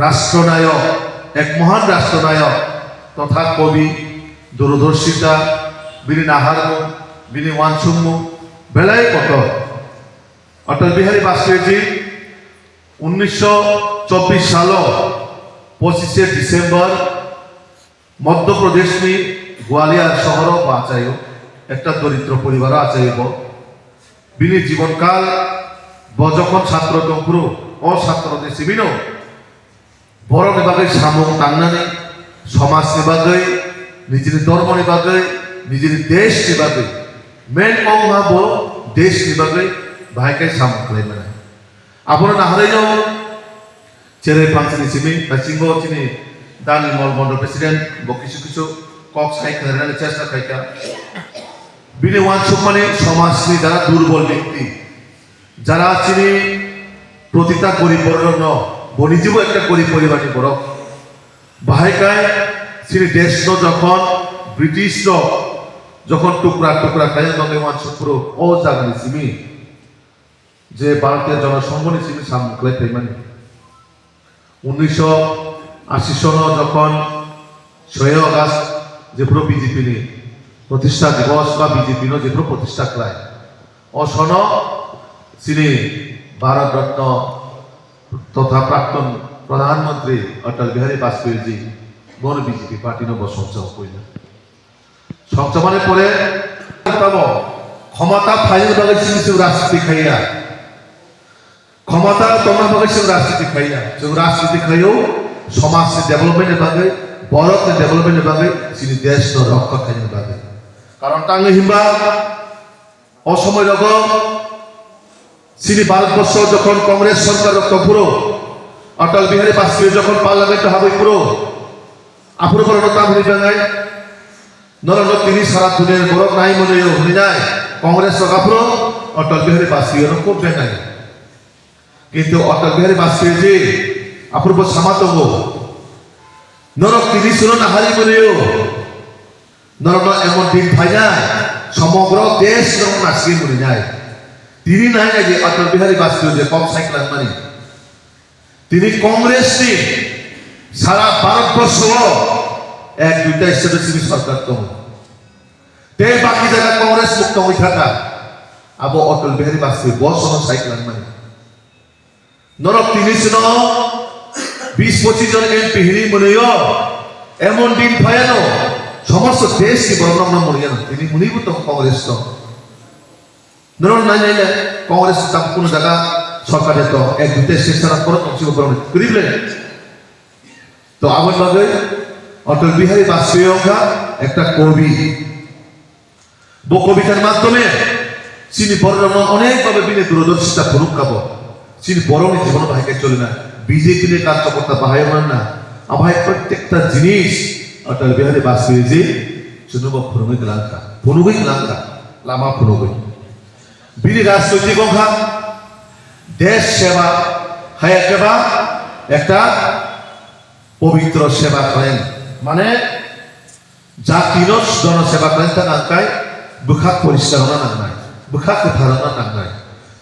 রাষ্ট্রনায়ক, এক মহান রাষ্ট্রনায়ক তথা কবি, দূরদর্শিতা, বিনি নাহারমু, বিনি ওয়ানসুমু, বেলায় কত অটল বিহারী বাজপেয়ীজি 1924 साल 25 डिसेम्बर मध्य प्रदेश में ग्वालियर शहर आचार्य एक दरिद्र परिवार आचार्य बिनि जीवनकाल बजखन छात्र दंपुर अछात्र सिबिनो बर बागै सामुं तांनानै समाजनि बागै निजेनि धर्मनि बागै निजेनि देशनि बागै मेन मावहाबो देशनि बागै बाहायकै सामुं खालामनाय आपनो नाहारैनो जेरै फांसनि सिमी दासिमबो तिनि दानि मलबन्द प्रेसिडेंट बकिसु किसु कक सायखानानै चेष्टा खायका बिनि वानसुमानि समाजनि যারা দুর্বল ব্যক্তি যারা চিনি প্রতিটা পরিবর্তন বনিজীব একটা পরিবারটি বড় বাহাইকায় চিনি দেশ যখন ব্রিটিশ যখন টুকরা টুকরা খায় বাংলা ওয়ানসুপুর ও জাগানি সিমি যে ভারতীয় জনসংঘনি সিমি সামুখলাই ফেমানি 1980 সন যখন 6 আগস্ট যে পুরো বিজেপি নি প্রতিষ্ঠা দিবস বা বিজেপি নো যে পুরো প্রতিষ্ঠা করায় ও সন সিনি भारत रत्न तथा प्राक्तन प्रधानमंत्री अटल बिहारी वाजपेयी जी गण बीजेपी पार्टी नो संचाव कइला संचावने परे तब क्षमता फाइल बागै सिनि राजनीति खाइया क्षमता तमन बागै सिनि राजनीति खाइया जों राजनीति खायो समाज से डेभलपमेंट बागै भारत ने डेभलपमेंट बागै सिनि देश नो रक्षा खाइनो बागै कारण तांगे हिम्बा असमय रग सिनी भारतवर्ष যখন কংগ্রেস সরকার পুরো অটল বিহারী বাজপেয়ী যখন পার্লামেন্ট হবে পুরো আপুর বড় তামরি বাঙাই নরন তিনি সারা দুনিয়ার বড় নাই মনে হই যায় কংগ্রেস সরকার অটল বিহারী বাজপেয়ী এর খুব বেঙ্গাই কিন্তু অটল বিহারী বাজপেয়ী জি আপুর সামাতঙ্গ নরক তিনি শুনো না হারি বলেও নরন এমন দিন ভাই যায় সমগ্র দেশ যখন নাসিয়ে মরে যায় তিনি নাই না যে অটল বিহারী বাজপেয়ী যে কম সাইকেল মানি তিনি কংগ্রেস নি সারা ভারতবর্ষ এক দুইটা স্টেটে তিনি সরকার তো তে বাকি জায়গা কংগ্রেস মুক্ত হয়ে থাকা আবো অটল বিহারী বাজপেয়ী বসন সাইকেল মানি নরক তিনি শুনো 20-25 জন এমপি হিরি মনেও এমন দিন ভয়ানো সমস্ত দেশ কি বর্ণনা মরিয়া তিনি মুনিভূত কংগ্রেস তো নরন নাই নাই কংগ্রেস তাম কোন জায়গা সরকারে তো এক দুইটা স্টেশন করে কিছু করে করিলে তো আমার ভাবে অটল বিহারী বাজপেয়ী একটা কবি বো কবিতার মাধ্যমে চিনি বড় অনেক ভাবে বিনে দূরদর্শিতা ফুরুকাব চিনি বড় জীবন ভাইকে চলে না বিজেপি নে কার্যকর্তা বাহায় মান না আভাই প্রত্যেকটা জিনিস অটল বিহারী বাজপেয়ী জি শুনব ফুরুগই লাঙ্কা লামা ফুরুগই বিনি রাজনৈতিক অঙ্গা দেশ সেবা হয় একেবারে একটা পবিত্র সেবা করেন মানে জাতির জনসেবা করেন তা নাকায় বুখাক পরিষ্কার হওয়া নাঙ্গায় বুখাক ধারণা নাঙ্গায়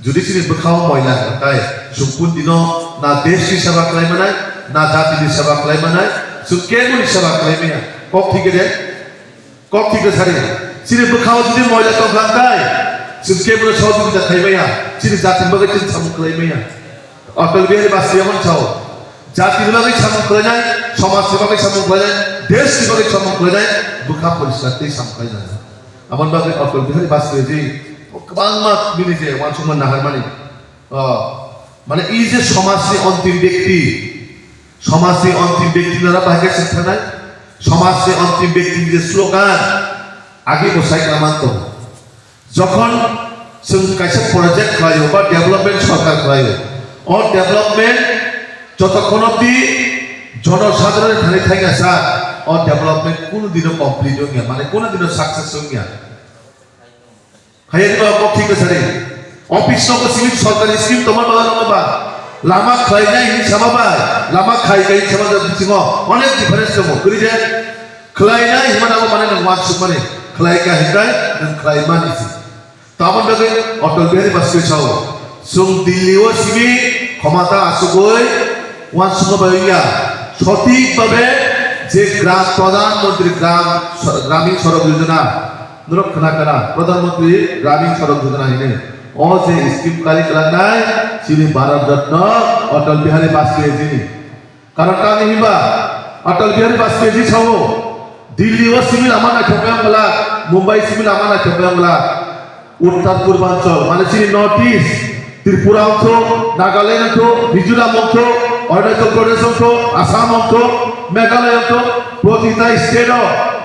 যদি তিনি বুখাও ময়লা নাকায় সম্পূর্ণ দিন না দেশি সেবা করাই মানায় না জাতির সেবা করাই মানায় কেগুলি সেবা করাই মেয়া কক থেকে ছাড়ি তিনি বুখাও যদি ময়লা তো নাকায় সুকে বলে সহযোগিতা খাইবাইয়া চিনি জাতির বাগে চিনি সামুখ খাইবাইয়া অটল বিহারী বাজপেয়ী এমন চাও জাতির বাগে সামুখ খাই যায় সমাজ সেবাকে সামুখ খাই যায় দেশ সেবাকে সামুখ খাই যায় বুখা পরিষ্কারতেই সামুখ খাই যায় আমার বাগে অটল বিহারী বাজপেয়ী জি বাংলা মিনি যে ওয়ানসুমান নাহার মানে এই যে সমাজে অন্তিম ব্যক্তি দ্বারা বাগে শিক্ষা নাই সমাজে অন্তিম ব্যক্তি যে স্লোগান আগে বসাই কামান্ত যখন কাছে প্রজেক্ট খাইও বা ডেভেলপমেন্ট সরকার খাইও ও ডেভেলপমেন্ট যতক্ষণ অব্দি জনসাধারণের ধারে থাকে স্যার ও ডেভেলপমেন্ট কোনোদিনও কমপ্লিট হইয়া মানে কোনোদিনও সাকসেস হইয়া হাইয়া দিবা ঠিক আছে রে অফিস নক সিভিল সরকারি স্কিম তোমার বাবা লামা খাই নাই হিসাবা লামা খাই গাই হিসাবা দিছিং অনেক ডিফারেন্স দङ করি যে খাই নাই হিমানাও মানে ওয়াটস মানে খাই কা হিকাই খাই মানিছি তামন বাগে অটল বিহারী বাজপেয়ী চাও সুং দিল্লিও সিমি ক্ষমতা আসুগৈ ওয়ান সুন্দরভাবে সঠিকভাবে যে গ্রাম প্রধানমন্ত্রী গ্রামীণ সড়ক যোজনা নুরক্ষণা করা প্রধানমন্ত্রী গ্রামীণ সড়ক যোজনা হিনে ও যে স্কিম কারি খালাमनाय যিনি ভারত রত্ন অটল বিহারী বাজপেয়ী যিনি কারণ কানি হিবা অটল বিহারী বাজপেয়ী জি ছাও দিল্লি ও সিভিল আমানা ঠকামলা মুম্বাই সিভিল আমানা ঠকামলা উত্তর পূর্বাঞ্চল মানে যিনি নর্থ ইস্ট ত্রিপুরা অংশ নাগাল্যান্ড অংশ মিজোরাম অংশ অরুণাচল প্রদেশ অংশ আসাম অংশ মেঘালয় অংশ প্রতিটা স্টেট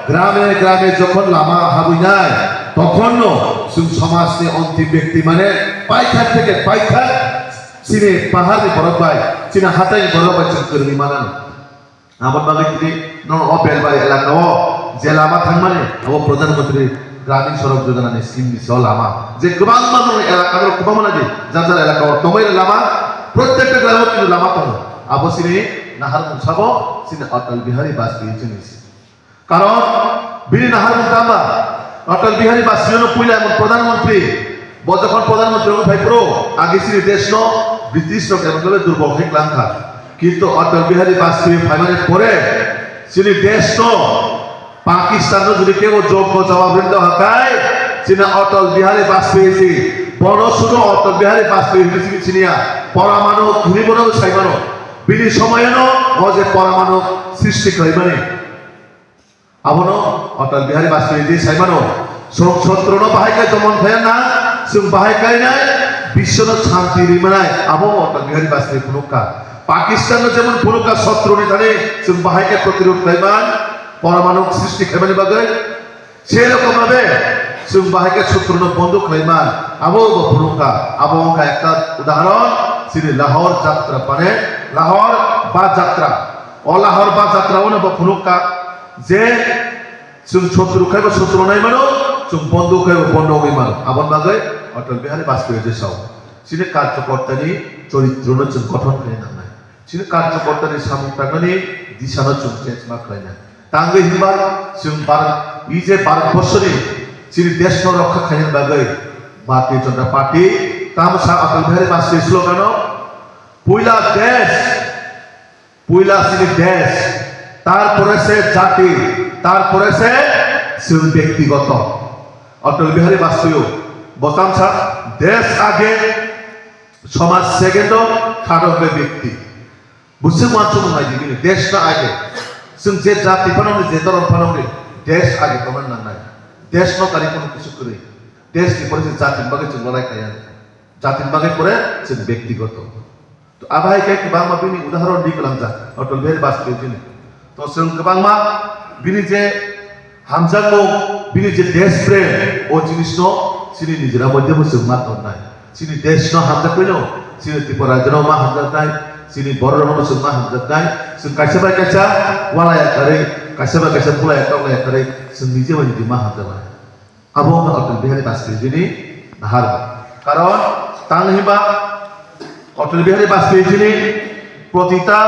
গ্রামে গ্রামে যখন লামা হাবুইনায় তখন সমাজে অন্তিম ব্যক্তি মানে পাইখার থেকে পাইখার চিনে পাহাড়ে বরফ পায় চিনে হাতাই বরফ পায় কর্মী মানানো আমার বাগে তিনি বেলবাড়ি এলাকা যে লামা থাকমানে আমার প্রধানমন্ত্রী গ্রামীণ সড়ক যোজনা স্কিম দিছে লামা যে গোবাং মানুষ এলাকা গোবাং মানে যার যার এলাকা তোমার লামা প্রত্যেকটা গ্রামে কিন্তু লামা পাবো আবো চিনি নাহার মুসাবো চিনি অটল বিহারী বাজপেয়ী চিনিছে কারণ বিনি নাহার মুসাবা অটল বিহারী বাজপেয়ী পইলা এমন প্রধানমন্ত্রী যখন প্রধানমন্ত্রী ভাই প্রো আগে ছিল দেশ ন ব্রিটিশ কেমন করে দুর্বল হয়ে ক্লান্তা কিন্তু অটল বিহারী বাজপেয়ী ফাইনালের পরে তিনি দেশ ন পাকিস্তান যদি কেউ যোগ্য জবাব দিতে হয় তিনি অটল বিহারী বাজপেয়ী জি বড় ছোট অটল বিহারী বাজপেয়ী তিনি চিনিয়া পরমাণু ঘূর্ণিবন সাইমানো বিনি সময় ন যে পরমাণু সৃষ্টি করিবানি আবনো অটল বিহারী বাজপেয়ী জি সাইমানো শত্রু বাহাইকায় দমন হয় না जों बाहायनाय विश्व शांति रिमनाय आबो अटल बिहारी बाजपेयी फुनुका पाकिस्तान जेमन फुनुका शत्रुनि थाने जों बाहायनाय प्रतिरोध खालामबाय परमाणु सृष्टि खालामनायनि बागै सेरकम भाबे जों बाहायनाय शत्रुनो बन्द खालामबाय आबो फुनुका आबो अंका एकटा उदाहरण जेरै लाहौर यात्रा माने लाहौर बा यात्रा ओ लाहौर बा यात्रानो फुनुका जे जों शत्रु खायबा शत्रु नाय मानो जों बन्द खायबा बन्द होय मानो आबन बागै अटल बिहारी बाजपेयी जे साव सिने कार्यकर्तानि चरित्रनो जों गठन खालामनाय सिने कार्यकर्तानि सामर्थ्यनि दिशानो जों चेन्ज मा खालामनाय तांगै हिबा जों भारतबर्षनि सिने देशनो रक्षा खालामनायनि बागै भारतीय जनता पार्टी तामसा अटल बिहारी बाजपेयी स्लोगानो पयला सिने देश तारपरे से जाति तारपरे से जों व्यक्तिगत अटल बिहारी बाजपेयी बतामसा देश आगे समाज सेकेंड थार्ड व्यक्ति बुझे मानसो माइदि देश ना आगे जों जे जाति फानांगि जे धर्म फानांगि देश आगे कमान नांनाय देश न कारि कोनो किछु करे देश नि परे जाति बागै जों लड़ाई खाया जाति बागै परे जों व्यक्तिगत तो आबाय के बांमा बिनि उदाहरण दिगलां जा अटल बिहारी बाजपेयी जिनि तो जों गोबांमा बिनि जे हामजांगो बिनि जे देश प्रेम ओ जिनिसनो सिनि निजरा मध्यम जों मा खालामनाय सिनि देशनो हामजाखैनो सिनि त्रिपुरा राज्यनो मा हामजानाय सिनि बर'नो जों मा हामजानाय जों कायसेबा कायसा वालाया कारै कायसेबा कायसा बुलाया कावलाया कारै जों निजे बायदि मा हामजानाय आबो अटल बिहारी बाजपेयी जिनि नाहार कारण तांहिबा अटल बिहारी बाजपेयी जिनि प्रतिटा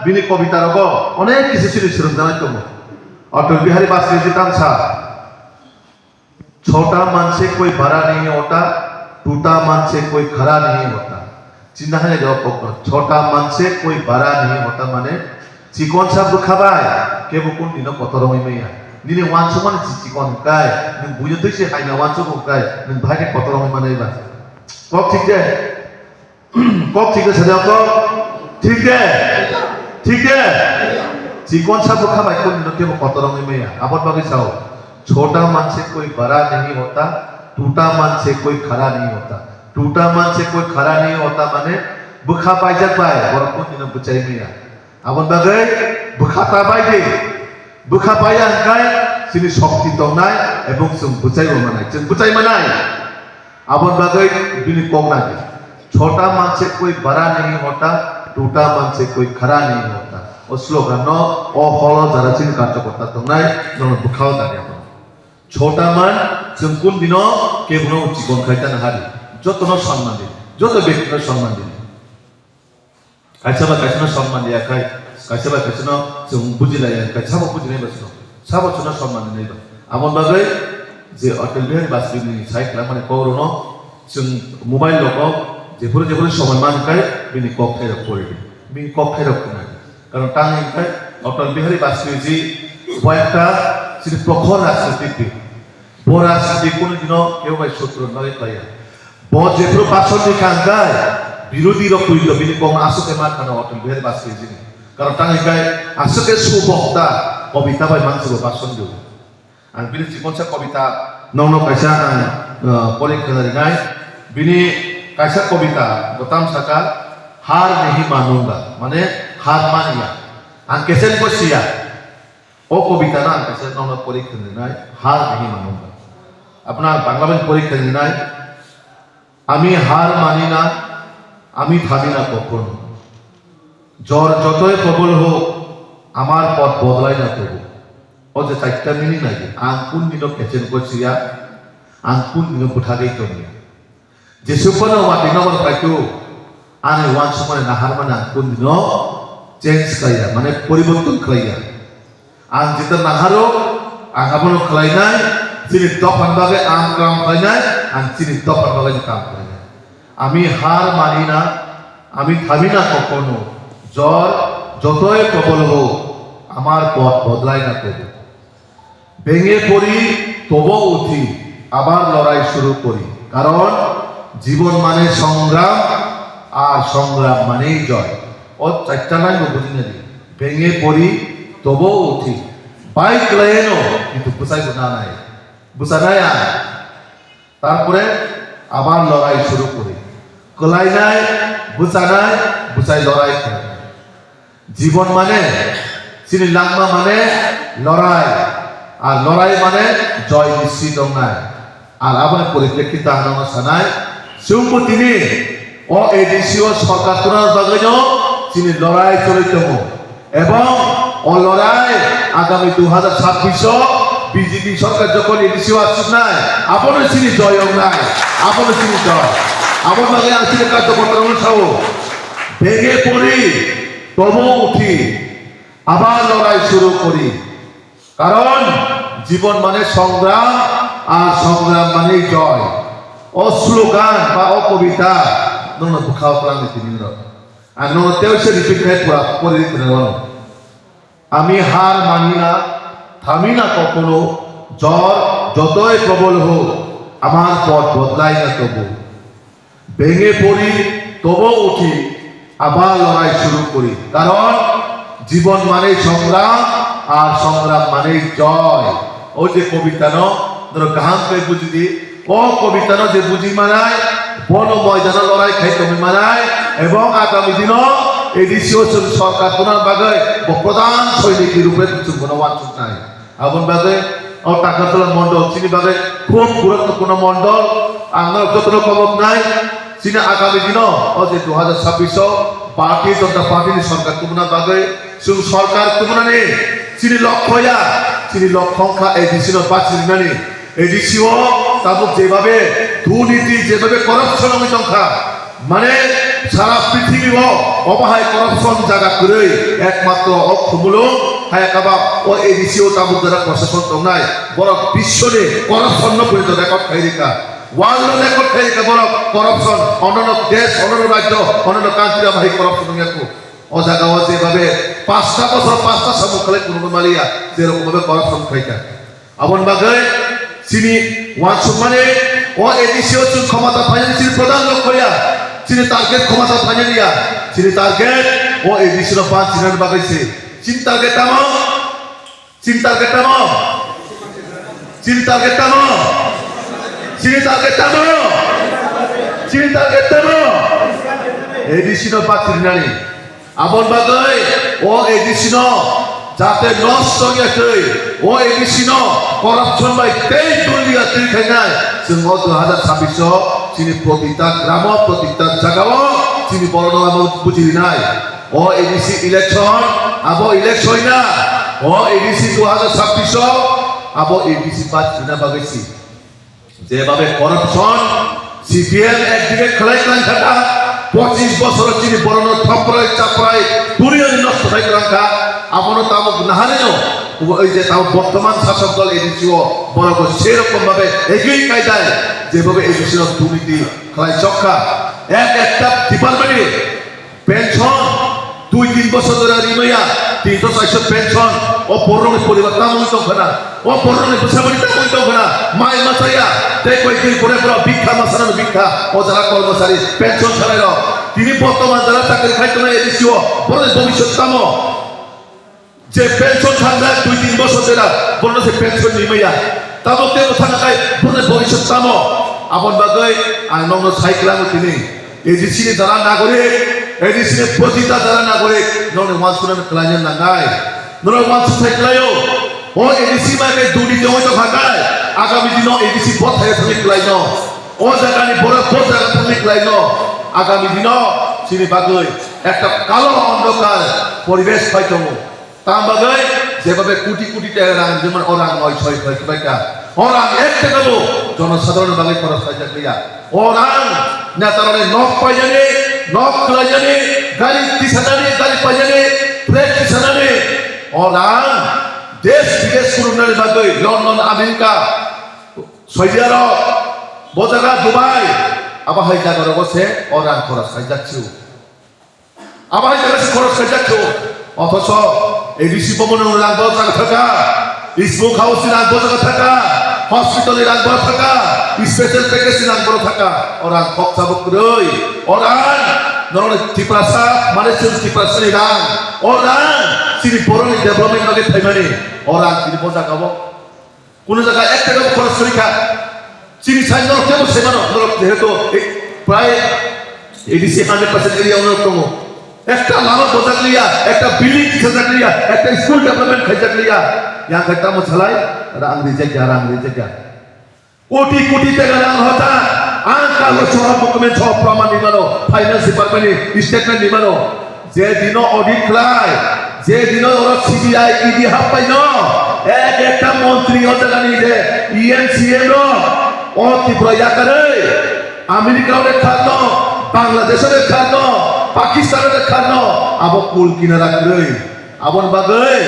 बिनि कविता रग अनेक किछु सिनि सोलोंजानाय दङ अटल बिहारी बाजपेयी जी तांसा छोटा मन से कोई बड़ा नहीं होता टूटा मन से कोई खरा नहीं होता चिन्ह है जवाब पकड़ छोटा मन से कोई बड़ा नहीं होता माने चिकन सा बुखाबाय के बुकुन दिनो कतरमै मैया दिने वानसो माने चिकन काय नों बुयो दैसे हायना वानसो बुखाय नों भागे कतरमै मानेबा कब ठीक दे सजा को ठीक दे चिकन सा बुखाबाय कोन दिनो के कतरमै मैया आबाद बागै साव छोटा मन से कोई बड़ा नहीं होता टूटा मन से कोई खरा नहीं होता टूटा मन से कोई खरा नहीं होता माने बुखा पाइजक पाए बरकत दिन बुचाई मिया आबन बागै बुखाता बायदि बुखा पाया हंकाय सिनि शक्ति दंनाय एबं जों बुचाई मानाय जों बुचाई मानाय आबन बागै बिनि कगनाय छोटा मन से कोई बड़ा नहीं होता टूटा मन से कोई खरा नहीं होता ओ स्लोगान ओ हल जारा सिनि कार्यकर्ता दंनाय नन बुखाव दानिया छोटा मन जों कोन दिनो केबनो चिकन खायता हारि जतनो सम्मान दि जत व्यक्तिनो सम्मान दि कायसाबा कायसानो सम्मान दिया खाय कायसाबा कायसानो जों बुजिलाया कायसाबा बुजिनाय बसनो साबा चनो सम्मान दिनाय बा आमन बागै जे अटल बिहारी बाजपेयी साइकला माने कौरनो जों मोबाइल लोक जेफोर समय मान खाय बिनि कक थाय परि বিনি কক্ষে রক্ষণ নাই কারণ টাঙ্গাইল অটল বিহারী বাজপেয়ীজি একটা তিনি প্রখর রাজনীতিবিদ বড় রাজনীতি কোনোদিনও কেউ ভাই শত্রু নয় পাইয়া বড় যেগুলো পাচন কাঙ্গায় বিরোধী রকম বিনি কম আসতে মা কারণ অটল বিহারী বাজপেয়ীজি কারণ টাঙ্গাইল আসতে সুবক্তা কবিতা বাই মানুষ পাচন দেব আর বিনি জীবনসা কবিতা নন কাইসা পরীক্ষা নাই বিনি কাইসা কবিতা গতাম সাকা হার নেহি মানুঙ্গা মানে হার মানিয়া আং কেসেন বসিয়া ও কবিতা না কেসেন নন পরীক্ষা নাই হার নেহি মানুঙ্গা আপনার বাংলা পরীক্ষা নাই আমি হার মানি না আমি থামি না কখনো জ্বর যতই প্রবল হোক আমার পথ বদলাই না তবু ও যে 4টা মিনিট নাই আং কোন দিনও কেচেন বসিয়া আং কোন দিনও কোঠাগেই তনিয়া যেসুপনা ওয়াটি নগর পাইতো আনে ওয়ান সময় নাহার মানে আং কোন দিনও চেঞ্জ খাইয়া মানে পরিবর্তন খাইয়া আং যেটা নাহারো আং আবনো খাই নাই চিনি দফান ভাবে আং কাম খাই নাই আং চিনি দফান ভাবে কাম খাই নাই আমি হার মানি না আমি থামি না কখনো জ্বর যতই প্রবল হোক আমার পথ বদলাই না তবু ভেঙে পড়ি তবু উঠি আবার লড়াই শুরু করি কারণ জীবন মানে সংগ্রাম আর সংগ্রাম মানেই জয় ও 4টা লাইন বুঝি না ভেঙে পড়ি তবু উঠি বাইক লাইনও কিন্তু বুঝাইব না নাই বুঝা নাই আর তারপরে আবার লড়াই শুরু করি কলাই নাই বুঝাই লড়াই করে জীবন মানে চিনি লাংমা মানে লড়াই আর লড়াই মানে জয় নিশ্চিত নাই আর আবার পরিপ্রেক্ষিত আনামা সানায় সুম্পু তিনি ও এডিসিও সরকার তোলার বাগানো তিনি লড়াই চলিতম এবং ও লড়াই আগামী 2026 বিজেপি সরকার যখন এডিসিও আসছে নাই আপন তিনি জয় নাই আপন তিনি জয় আপন বাগে আসলে কার্যকর্তা অনুসাহ ভেঙে পড়ি তবু উঠি আবার লড়াই শুরু করি কারণ জীবন মানে সংগ্রাম আর সংগ্রাম মানে জয় ও স্লোগান বা ও কবিতা নন দুখাও প্রাণ তিনি আর নন তেও সে রিপিট হয় পুরা করে দিতে আমি হার মানি না থামি না কখনো জ্বর যতই প্রবল হোক আমার পথ বদলাই না তবু ভেঙে পড়ি তবু উঠি আবার লড়াই শুরু করি কারণ জীবন মানে সংগ্রাম আর সংগ্রাম মানে জয় ও যে কবিতা ধরো গাহাম পেয়ে বুঝি দি ও কবিতা যে বুঝি মানায় বন ময়দান লড়াই খাই তুমি মানায় এবং আগামী দিন এডিসিও সরকার তোমার বাগে প্রধান সৈনিক রূপে কিছু গুণবাঞ্চক নাই এমন বাগে ও টাকাতলা মন্ডল চিনি বাগে খুব গুরুত্বপূর্ণ মন্ডল আমরা যত খবর নাই চিনি আগামী দিন ও যে 2026 ভারতীয় জনতা পার্টির সরকার তোমার বাগে সরকার তোমার নেই চিনি লক্ষ্যয়া চিনি লক্ষ্যংখ্যা এডিসিও বাঁচিনি নানি এডিসিও তারপর যেভাবে দুর্নীতি যেভাবে করাপশন সংখ্যা মানে সারা পৃথিবী অবহায় করাপশন জায়গা করে একমাত্র অক্ষমূলক হ্যাঁ কাবা ও এডিসিও তাবুক যারা প্রশাসন তো নাই বড় বিশ্বরে করাপশন পরিচিত রেকর্ড খাইরিকা ওয়ার্ল্ড রেকর্ড খাইরিকা বড় করাপশন অন্যান্য দেশ অন্যান্য রাজ্য অন্যান্য কান্ট্রি ভাই করাপশন ও জায়গা ও যেভাবে 5টা বছর 5টা সামুক খেলে কোনো মালিয়া যেরকম ভাবে করাপশন খাইকা আমন বাগে চিনি ওয়ান সম্মানে ও এডিসিও ক্ষমতা ফাইনান্সিয়াল প্রধান লক্ষ্যয়া চিনি টার্গেট ক্ষমতা ফাইনালিয়া চিনি টার্গেট ও এডিসিও 5 চিনার বাগাইছে চিন্তা গেতাম চিন্তা গেতাম চিন্তা গেতাম চিন্তা গেতাম চিন্তা গেতাম এডিসিও 5 চিনানি আমন বাগাই ও এডিসিও যাতে নষ্ট গেছে ও এডিসিও করাপশন বাই তেই দুনিয়া তুই খাইনাই जों 2026 চিনি প্রতিটা গ্রাম প্রতিটা জায়গা চিনি বড় নাম বুঝি নাই ও এডিসি ইলেকশন আবো ইলেকশন না ও এডিসি 2026 আবো এডিসি পাঁচ না বাগাইছি যেভাবে করাপশন সিপিএম একদিকে খেলাই কাঙ্ক্ষা 25 বছর চিনি বড় থপড়াই চাপড়াই দুনিয়া নষ্ট হয় কাঙ্ক্ষা আপন তামক নাহারেও ওই যে তাও বর্তমান শাসক দল এডিসিও বড় সেরকম ভাবে একই কায়দায় যেভাবে এডিসিও দুর্নীতি খেলায় চক্কা একটা ডিপার্টমেন্টে পেনশন 2-3 বছর ধরে রিমাইয়া 300-400 পেনশন ও পরনে পরিবার তামই তো খানা ও পরনে বসাবনি তামই তো খানা মাই মাসাইয়া তে কয়েকদিন পরে পরে ভিক্ষা মাসানো ভিক্ষা ও যারা কর্মচারী পেনশন ছাড়াই তিনি বর্তমান যারা চাকরি খাইতো না এদিছিও পরে ভবিষ্যৎ কামো যে পেনশন ছাড়া 2-3 বছর ধরে পরনে সে পেনশন রিমাইয়া তাবতে কথা না খাই পরে ভবিষ্যৎ কামো আপন বাগৈ আর নঙ্গ সাইকেলাম তিনি এদিছিনে যারা নাগরিক এদিছিনে প্রতিটা যারা নাগরিক ননে ওয়ানসুনামে ক্লাইন না গায় ননে ওয়ানসু সাইকেলায়ও ও এদিছি মানে দুর্নীতি হয়তো ভাগায় আগামী দিন এদিছি পথায় থাকি ক্লাইন ও জায়গানি বড় বড় জায়গা থাকি ক্লাইন আগামী দিন চিনি বাগৈ একটা কালো অন্ধকার পরিবেশ পাইতো তাম বাগৈ যেভাবে কোটি কোটি টাকা রাং যেমন ওরাং 9-6 টাকা ওরাং 1 টাকাও জনসাধারণ বাগৈ খরচ হয় যাকলিয়া ওরাং নেতারনে নখ পাইজানে নখ খলাইজানে গাড়ি তিসানানে গাড়ি পাইজানে প্লেট তিসানানে ওরাং দেশ বিদেশ করুনারে বাগৈ লন্ডন আমেরিকা সৌদি আরব বজাগা দুবাই আবার হাই জায়গার বসে ওরাং খরচ হয় যাচ্ছে আবার হাই জায়গা খরচ হয় যাচ্ছে অথচ এই ঋষি ভবনের রাখবো জায়গা থাকা স্মোক হাউসে রাখবো জায়গা থাকা হসপিটালে রাখবো থাকা স্পেশাল প্যাকেজে রাখবো থাকা ওরা খরচা বকরই ওরা নরনে ত্রিপ্রাসা মানে ত্রিপ্রাসানি রাং ওরা সিনি পরনি ডেভেলপমেন্ট লাগে থাইমানি ওরা তিনি বোঝা গাবো কোন জায়গায় 1 টাকা খরচ করি খা চিনি সাইন নরক কেন সেমানো নরক যেহেতু প্রায় এডিসি 100% এরিয়া অন্যরকম একটা লাভ বোঝাক লিয়া একটা বিল্ডিং সাজাক লিয়া একটা স্কুল ডেভেলপমেন্ট খাইজাক লিয়া yang kata masalah orang rejeki crore crore টাকা রাং হতা আঙ্কা লছরা ডকুমেন্ট সব প্রমাণ নিমানো ফাইনান্স ডিপার্টমেন্ট স্টেটমেন্ট নিমানো যে দিন অডিট ক্লাই যে দিন ওরা সিবিআই ইডি হাফ পাইন একটা মন্ত্রী হতা নিছে ইএনসিএম ও ত্রিপুরা করে আমেরিকার খানো বাংলাদেশের খানো পাকিস্তানের খানো আবো কুল কিনা রাখলে আবন বাগৈ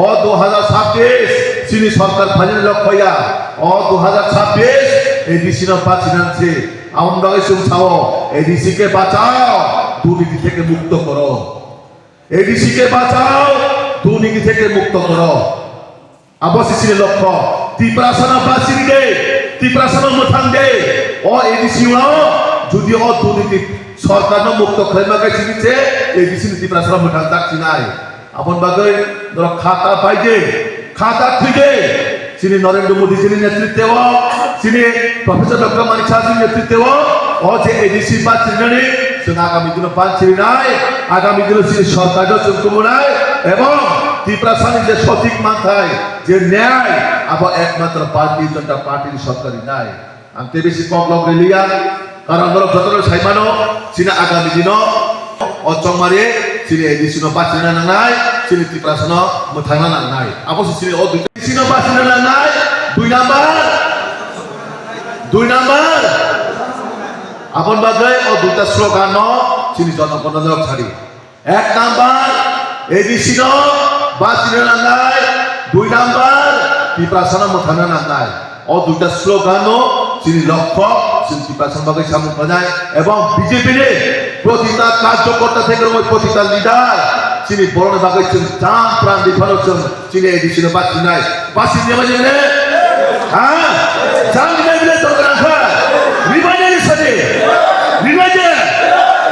ও 2026 চিনি সরকার ফাইনাল লক্ষ্যয়া ও 2026 এডিসি না পাচিনানছে আমরা সুমছাও এডিসি কে বাঁচাও দুর্নীতি থেকে মুক্ত করো এডিসি কে বাঁচাও দুর্নীতি থেকে মুক্ত করো আবশ্যিক লক্ষ্য ত্রিপ্রাসনা বাসিকে ত্রিপ্রাসনা মথাঙ্গে ও এডিসি যদি ও দুর্নীতি সরকার মুক্ত খাইমাকে চিনিছে এডিসি ত্রিপ্রাসনা মথাং দাকছি নাই আপন বাগৈ ধর খাতা পাইছে খাতা থেকে চিনি নরেন্দ্র মোদী চিনি নেতৃত্বে চিনি প্রফেসর ডক্টর মানিক সাহা নেতৃত্বে ও যে এডিসি বা চিনি আগামী দিনে পাচ্ছি নাই আগামী দিনে চিনি সরকার চুমকুমনায় এবং ত্রিপ্রাসানি যে সঠিক মাথায় যে ন্যায় আবার একমাত্র পার্টি জনতা পার্টির সরকারি নাই আমি বেশি কম লগ রেলিয়া কারণ ধরো যত সাইমানো চিনি আগামী দিন অচমারে চিনি এডিসি বাঁচিনা নাই চিনি ত্রিপ্রাসন মোথানা নাই অবশ্য চিনি ও দুই বাঁচিনা নাই 2 নাম্বার আপন বাগৈ ও দুটা স্লোগান চিনি জনগণের ছাড়ি 1 নাম্বার এডিসি বাঁচিনা নাই 2 নাম্বার ত্রিপ্রাসন মোথানা নাই ও দুটা স্লোগান চিনি লক্ষ্য চিনি ত্রিপ্রাসন বাগৈ সামনে বাজায় এবং বিজেপির প্রতিটা কার্যকর্তা থেকে প্রতিটা লিডার চিনি বড় বাগৈ জান প্রাণ দিফানোচ্ছেন চিনি এডিসি বাঁচি নাই বাঁচি দিয়ে বাজে হ্যাঁ জান দিলে দিলে দরকার আছে রিভাইজের সাথে রিভাইজে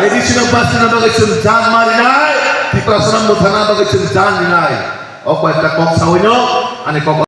এডিসি বাঁচি না বাগৈছেন জান মারি নাই ত্রিপ্রাসন মোথানা বাগৈছেন জান নাই ও কয়েকটা কম সাউইনো আনে